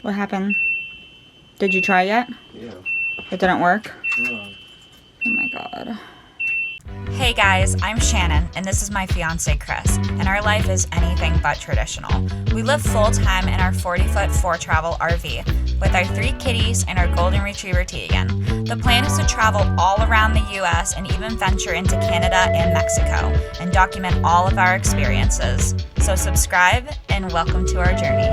What happened? Did you try yet? Yeah. It didn't work? No. Oh my god. Hey guys, I'm Shannon, and this is my fiance Kris, and our life is anything but traditional. We live full-time in our 40-foot 4-travel RV with our 3 kitties and our golden retriever Tegan. The plan is to travel all around the US and even venture into Canada and Mexico and document all of our experiences. So subscribe and welcome to our journey.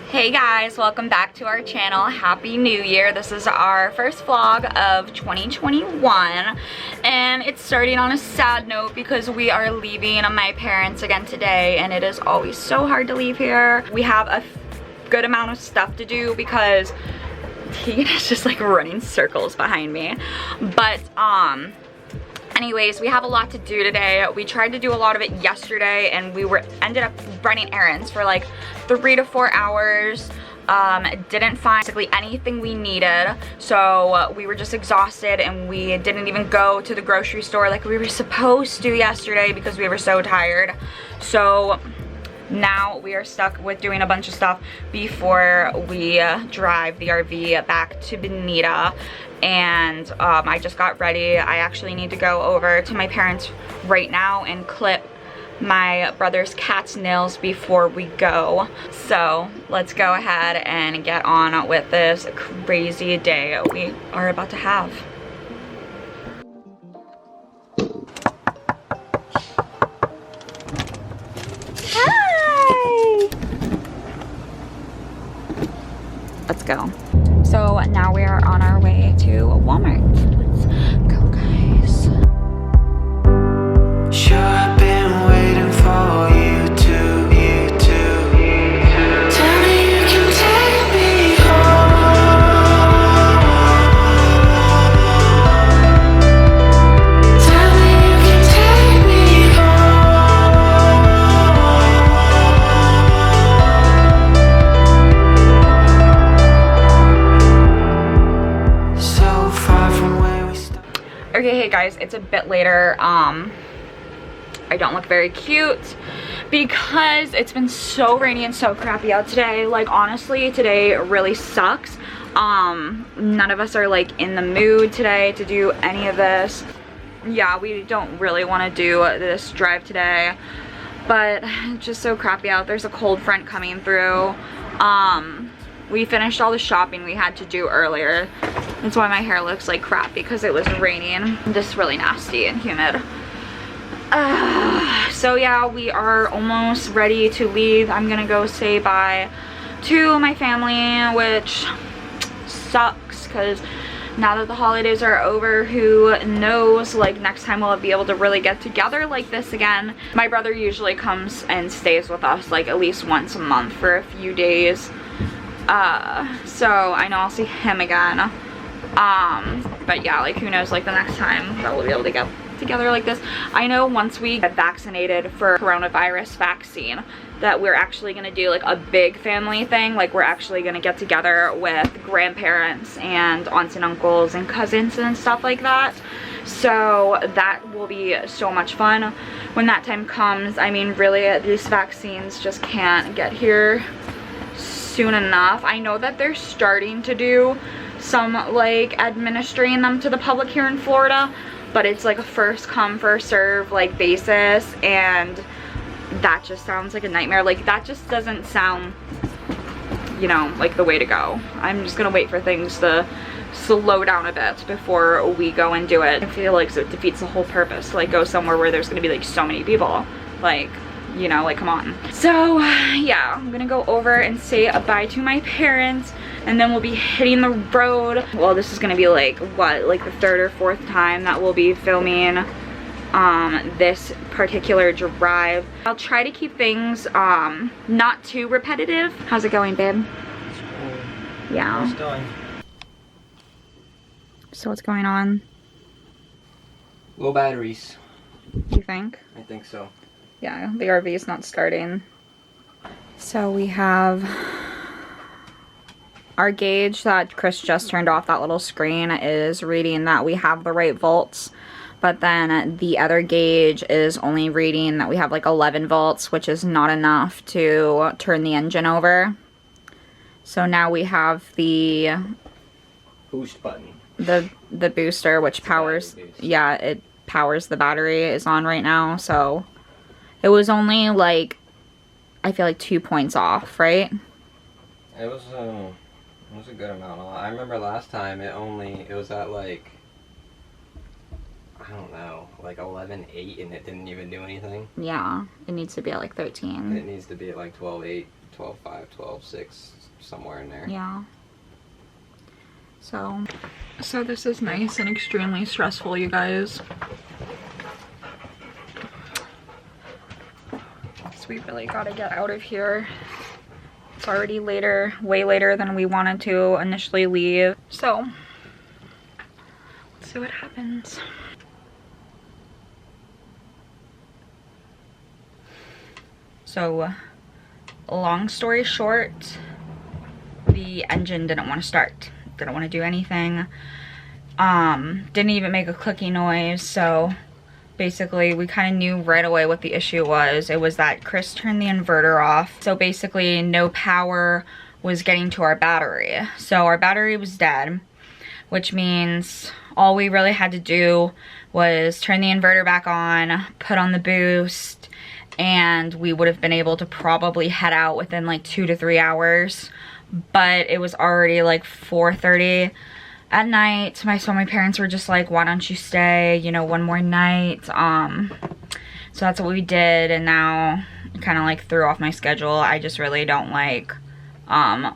Hey guys, welcome back to our channel. Happy New Year. This is our first vlog of 2021 and it's starting on a sad note because we are leaving my parents again today, and it is always so hard to leave here. We have a good amount of stuff to do because Tegan is just like running circles behind me. But anyways, we have a lot to do today. We tried to do a lot of it yesterday and we ended up running errands for like 3 to 4 hours. Didn't find basically anything we needed, so we were just exhausted and we didn't even go to the grocery store like we were supposed to yesterday because we were so tired. So now we are stuck with doing a bunch of stuff before we drive the RV back to Bonita. And I just got ready. I actually need to go over to my parents right now and clip my brother's cat's nails before we go. So let's go ahead and get on with this crazy day we are about to have. Hi! Let's go. So now we are on our way to Walmart. Let's go, guys. Sure, I've been waiting for you to tell me you can take me home. Tell me you can take me home. So far from where we started. Okay, hey guys, it's a bit later. I don't look very cute because it's been so rainy and so crappy out today. Like honestly, today really sucks. None of us are like in the mood today to do any of this. Yeah, we don't really want to do this drive today, but it's just so crappy out. There's a cold front coming through. We finished all the shopping we had to do earlier. That's why my hair looks like crap, because it was raining. Just really nasty and humid. So yeah, we are almost ready to leave. I'm gonna go say bye to my family, which sucks because now that the holidays are over, who knows, like next time we'll be able to really get together like this again. My brother usually comes and stays with us like at least once a month for a few days. So I know I'll see him again. But yeah, like who knows, like the next time that we'll be able to get together like this. I know once we get vaccinated for coronavirus vaccine, that we're actually gonna do like a big family thing. Like we're actually gonna get together with grandparents and aunts and uncles and cousins and stuff like that. So that will be so much fun when that time comes. I mean, really, these vaccines just can't get here soon enough. I know that they're starting to do some like administering them to the public here in Florida, but it's like a first come first serve like basis, and that just sounds like a nightmare. Like that just doesn't sound, you know, like the way to go. I'm just gonna wait for things to slow down a bit before we go and do it. I feel like it defeats the whole purpose to like go somewhere where there's gonna be like so many people, like, you know, like come on. So yeah, I'm gonna go over and say bye to my parents, and then we'll be hitting the road. Well, this is gonna be like what, like the third or fourth time that we'll be filming this particular drive. I'll try to keep things not too repetitive. How's it going, babe? Yeah. It's going. So what's going on? Low batteries. You think? I think so. Yeah, the RV is not starting. So we have our gauge that Kris just turned off. That little screen is reading that we have the right volts, but then the other gauge is only reading that we have like 11 volts, which is not enough to turn the engine over. So now we have the Boost button. the booster, which powers, yeah, it powers the battery, is on right now. So it was only like, I feel like 2 points off, right? It was a good amount. I remember last time it was at like, I don't know, like 11.8, and it didn't even do anything. Yeah, it needs to be at like 13. It needs to be at like 12.8, 12.5, 12.6, somewhere in there. Yeah. So this is nice and extremely stressful, you guys. So we really gotta get out of here. It's already later, way later than we wanted to initially leave. So let's see what happens. So long story short, the engine didn't want to start. Didn't want to do anything. Didn't even make a clicking noise. So basically we kind of knew right away what the issue was. It was that Kris turned the inverter off. So basically no power was getting to our battery. So our battery was dead, which means all we really had to do was turn the inverter back on, put on the boost, and we would have been able to probably head out within like 2 to 3 hours. But it was already like 4:30 at night. So my parents were just like, why don't you stay, you know, one more night? So that's what we did, and now it kind of like threw off my schedule. I just really don't like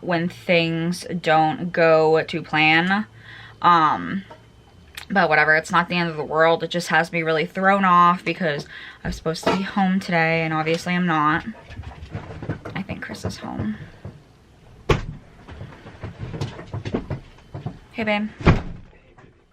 when things don't go to plan. But whatever, it's not the end of the world. It just has me really thrown off because I was supposed to be home today, and obviously I'm not. I think Kris is home. Hey babe,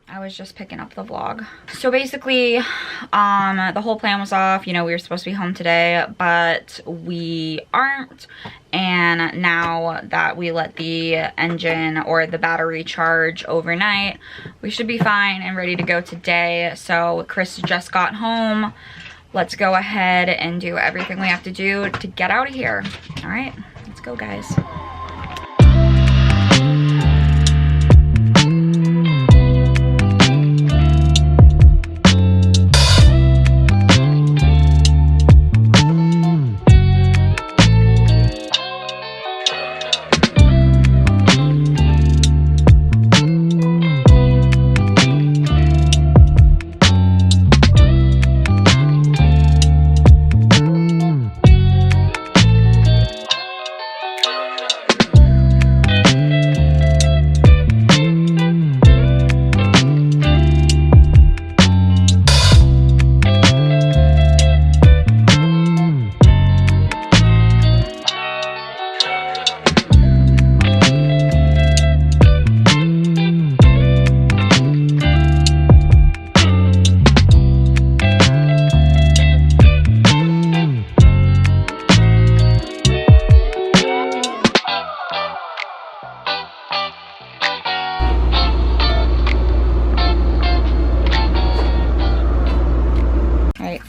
I was just picking up the vlog. So basically, the whole plan was off. You know, we were supposed to be home today, but we aren't. And now that we let the engine or the battery charge overnight, we should be fine and ready to go today. So Kris just got home. Let's go ahead and do everything we have to do to get out of here. All right, let's go, guys.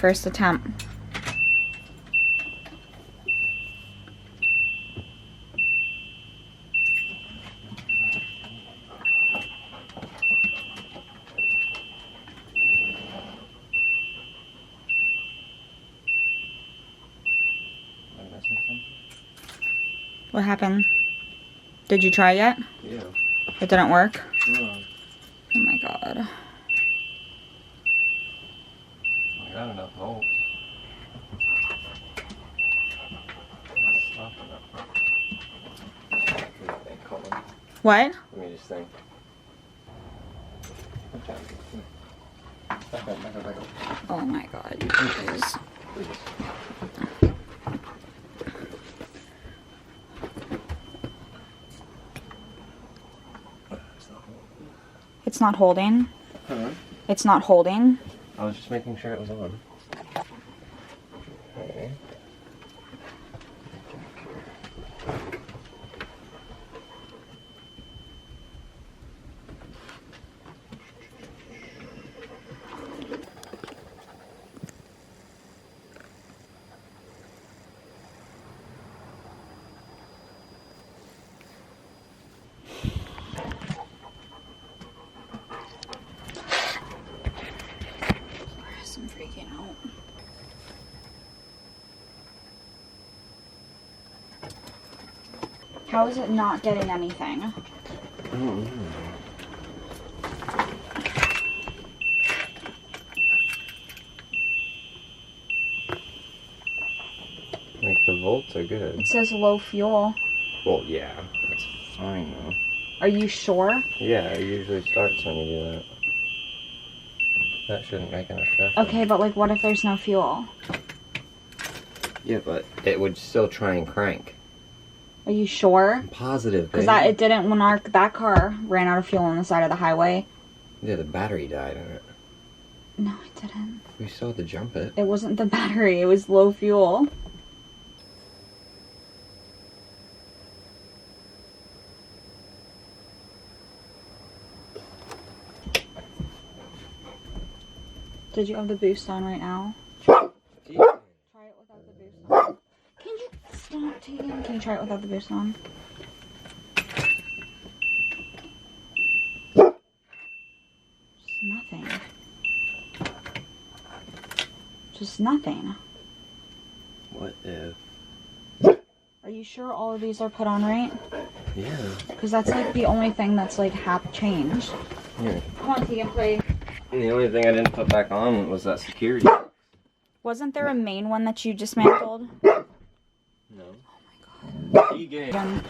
first attempt. What happened? Did you try yet? Yeah. It didn't work? No. Oh my god. I got enough volts. What? Let me just think. Back up. Oh my god, you guys. It's not holding. Huh? It's not holding. I was just making sure it was on. Okay. I'm freaking out. How is it not getting anything? I don't know. Like the volts are good. It says low fuel. Well, yeah, that's fine though. Are you sure? Yeah, it usually starts when you do that. That shouldn't make an effect. Okay, but like what if there's no fuel? Yeah, but it would still try and crank. Are you sure? I'm positive, Because baby. it didn't when that car ran out of fuel on the side of the highway. Yeah, the battery died in it. No, it didn't. We still had to jump it. It wasn't the battery, it was low fuel. Did you have the boost on right now? Try it without the boost on. Can you stop, Tegan? Can you try it without the boost on? Just nothing. Just nothing. What if? Are you sure all of these are put on right? Yeah. Because that's like the only thing that's like half changed. Here. Come on, Tegan, play. And the only thing I didn't put back on was that security. Wasn't there a main one that you dismantled? No. Oh my god. E-game.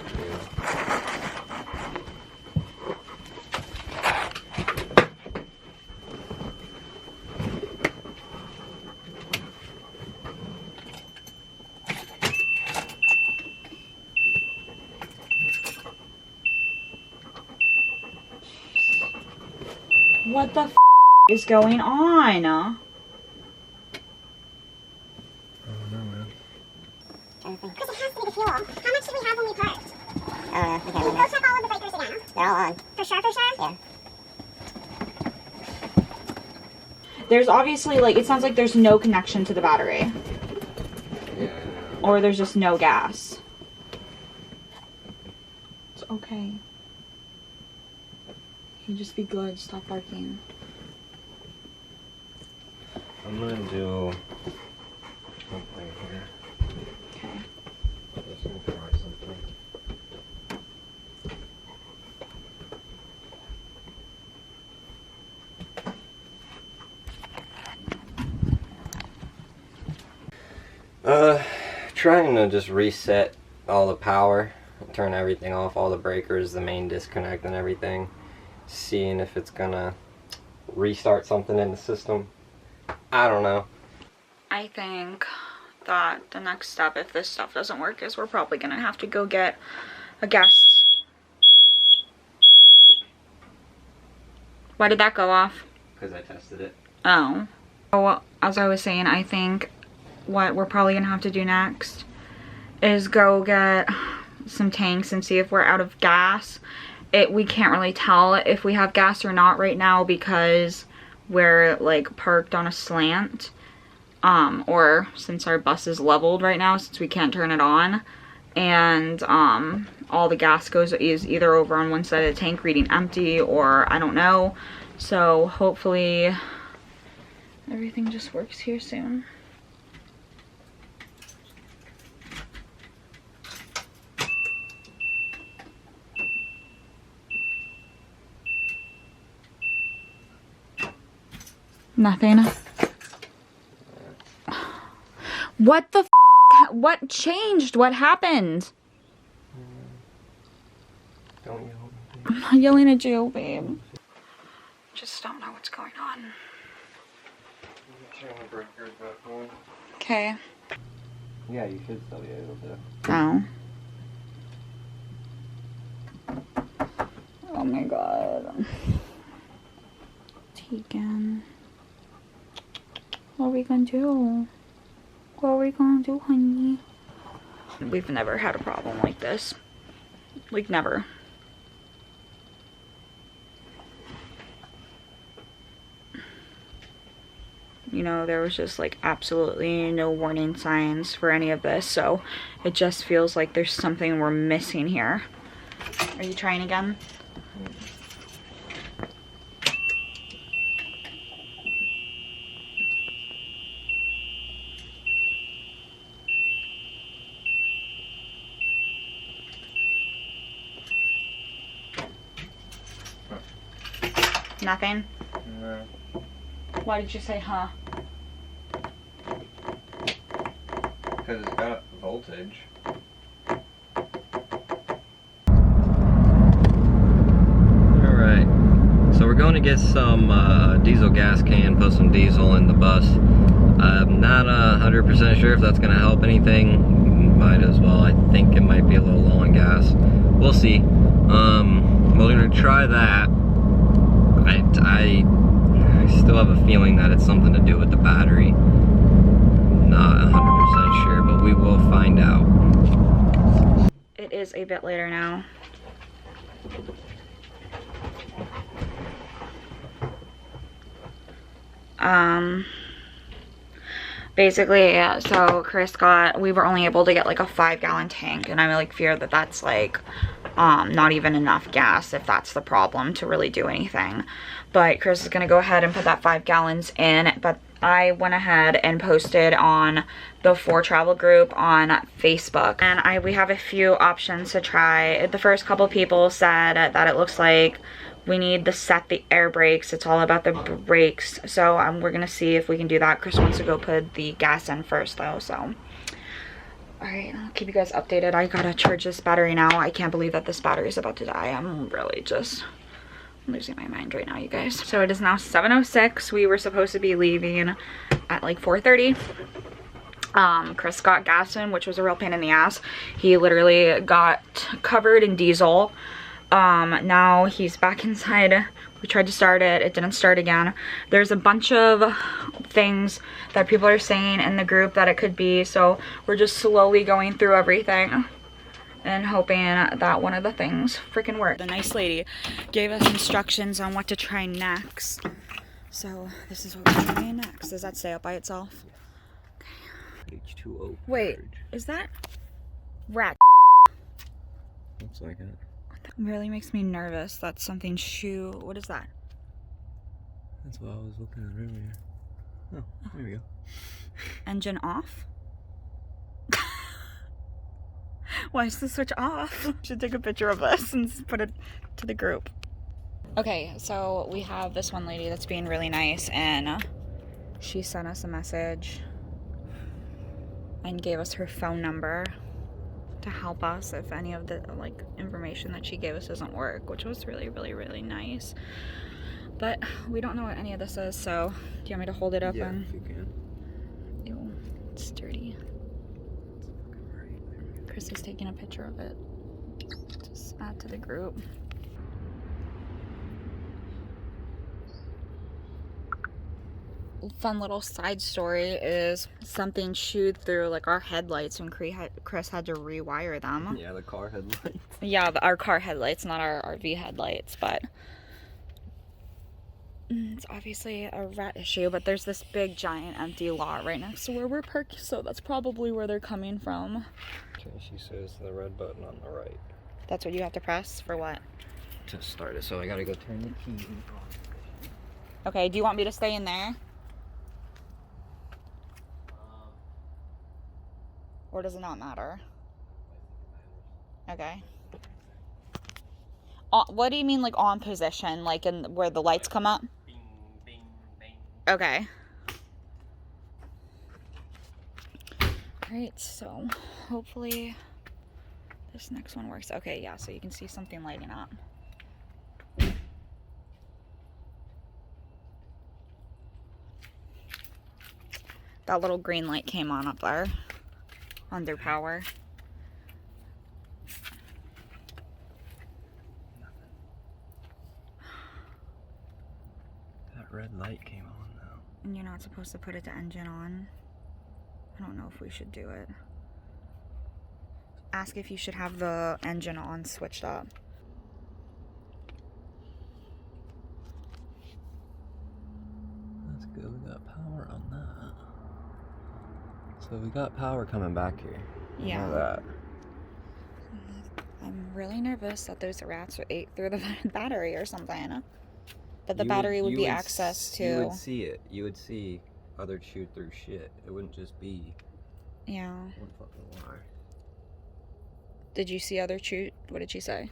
What the f is going on? I don't know, man. Because it has to be the fuel. How much did we have when we parked? Can you go check all of the breakers now? They're all on. For sure, for sure? Yeah. There's obviously like, it sounds like there's no connection to the battery. Yeah. Or there's just no gas. It's okay. You just be good, stop barking. I'm gonna do something here. Okay. Just gonna try something. Trying to just reset all the power, turn everything off, all the breakers, the main disconnect and everything. Seeing if it's gonna restart something in the system. I don't know. I think that the next step, if this stuff doesn't work, is we're probably gonna have to go get a gas. Why did that go off? Because I tested it. Oh. Well, as I was saying, I think what we're probably gonna have to do next is go get some tanks and see if we're out of gas. We can't really tell if we have gas or not right now because we're like parked on a slant. or since our bus is leveled right now, since we can't turn it on, and all the gas is either over on one side of the tank reading empty, or I don't know. So hopefully everything just works here soon. Nothing. What the f? What changed? What happened? Don't yell at me. I'm not yelling at you, babe. Just don't know what's going on. Turn the breakers back on. Okay. Yeah, you should still be able to. Oh. Oh my god. Tegan. What are we gonna do? What are we gonna do, honey? We've never had a problem like this. Like, never. You know, there was just like absolutely no warning signs for any of this, so it just feels like there's something we're missing here. Are you trying again? Nothing? No. Why did you say huh? Because it's got voltage. Alright. So we're going to get some diesel gas can, put some diesel in the bus. I'm not 100% sure if that's going to help anything. Might as well. I think it might be a little low on gas. We'll see. We're going to try that. I still have a feeling that it's something to do with the battery. Not 100% sure, but we will find out. It is a bit later now. Basically, yeah, so Chris we were only able to get like a 5-gallon tank, and I like fear that that's like not even enough gas, if that's the problem, to really do anything. But Chris is gonna go ahead and put that 5 gallons in, but I went ahead and posted on the 4 Travel group on Facebook, and we have a few options to try. The first couple people said that it looks like we need to set the air brakes. It's all about the brakes. So we're gonna see if we can do that. Chris wants to go put the gas in first though, so. All right, I'll keep you guys updated. I gotta charge this battery now. I can't believe that this battery is about to die. I'm really just losing my mind right now, you guys. So it is now 7:06. We were supposed to be leaving at like 4:30. Chris got gas in, which was a real pain in the ass. He literally got covered in diesel. Now he's back inside. We tried to start it, it didn't start again. There's a bunch of things that people are saying in the group that it could be, so we're just slowly going through everything and hoping that one of the things freaking worked. The nice lady gave us instructions on what to try next, so this is what we're trying next. Does that stay up by itself? H2O. Wait, is that rat? Looks like it. That really makes me nervous. That's something what is that? That's what I was looking at earlier. Oh, there we go. Engine off? Why is the switch off? Should take a picture of us and put it to the group. Okay, so we have this one lady that's being really nice, and she sent us a message and gave us her phone number to help us if any of the like information that she gave us doesn't work, which was really, really, really nice. But we don't know what any of this is, so do you want me to hold it up? Yeah, and if you can. Ew, it's dirty. Chris is taking a picture of it. Just add to the group. Fun little side story is something chewed through like our headlights when Chris had to rewire them. Yeah, the car headlights. Yeah, our car headlights, not our RV headlights, but It's obviously a rat issue, but there's this big giant empty lot right next to where we're parked, so that's probably where they're coming from. Okay, she says the red button on the right. That's what you have to press for what? To start it, so I gotta go turn the key. Okay, do you want me to stay in there? Or does it not matter? Okay. What do you mean, like, on position? Like, in where the lights come up? Bing, bing, bing. Okay. Alright, so hopefully this next one works. Okay, yeah, so you can see something lighting up. That little green light came on up there. Under power. That red light came on now. And you're not supposed to put it to engine on. I don't know if we should do it. Ask if you should have the engine on switched up. That's good, we got power on that. So we got power coming back here. Yeah. Look at that. I'm really nervous that those rats ate through the battery or something. But the You battery would you be access to... You would see it. You would see other chewed through shit. It wouldn't just be Yeah. one fucking wire. Did you see other chew? What did she say?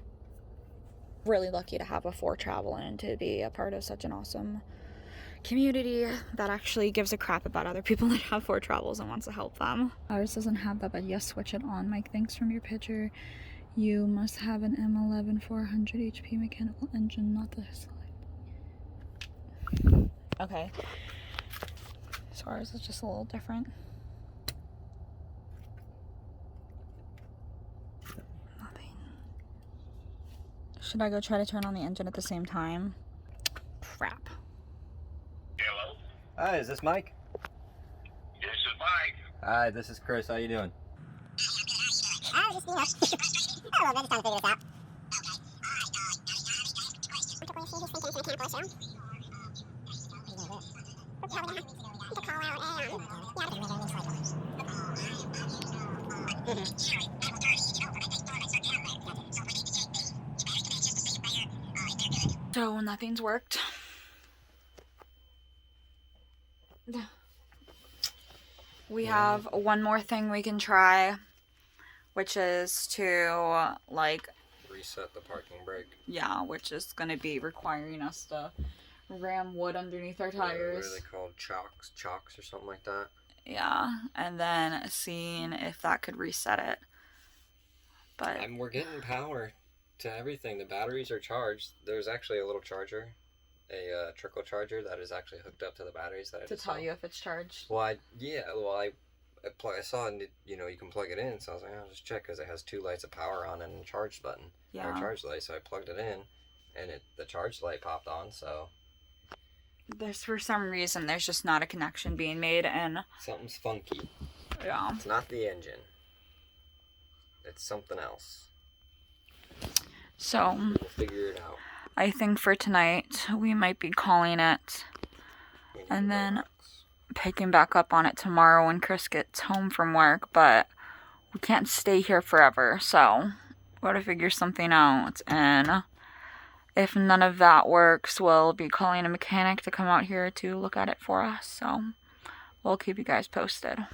Really lucky to have a 4 travel and to be a part of such an awesome community that actually gives a crap about other people that have 4 travels and wants to help them. Ours doesn't have that, but yes, switch it on. Mike, thanks from your picture. You must have an M11 400 HP mechanical engine, not the slide. Okay. So ours is just a little different. Nothing. Should I go try to turn on the engine at the same time? Crap. Hello? Hi, is this Mike? This is Mike. Hi, this is Chris. How you doing? I was just, I don't know, just trying to figure this out. So nothing's worked. We have one more thing we can try, which is to, like, Reset the parking brake. yeah, which is going to be requiring us to ram wood underneath our What tires. are they called? Chocks or something like that? Yeah, and then seeing if that could reset it. But And we're getting power to everything. The batteries are charged. There's actually a little charger, a trickle charger that is actually hooked up to the batteries that I to just tell saw. you if it's charged. Well, I saw it, you know, you can plug it in, so I was like, I'll just check because it has 2 lights of power on it and a charge button. Or Yeah. a charge light, so I plugged it in, and the charge light popped on, so There's, for some reason, there's just not a connection being made, and something's funky. yeah. It's not the engine. It's something else. So We'll figure it out. I think for tonight we might be calling it We need and to then relax. picking back up on it tomorrow when Chris gets home from work, but we can't stay here forever, so gotta figure something out. And if none of that works, we'll be calling a mechanic to come out here to look at it for us, so we'll keep you guys posted.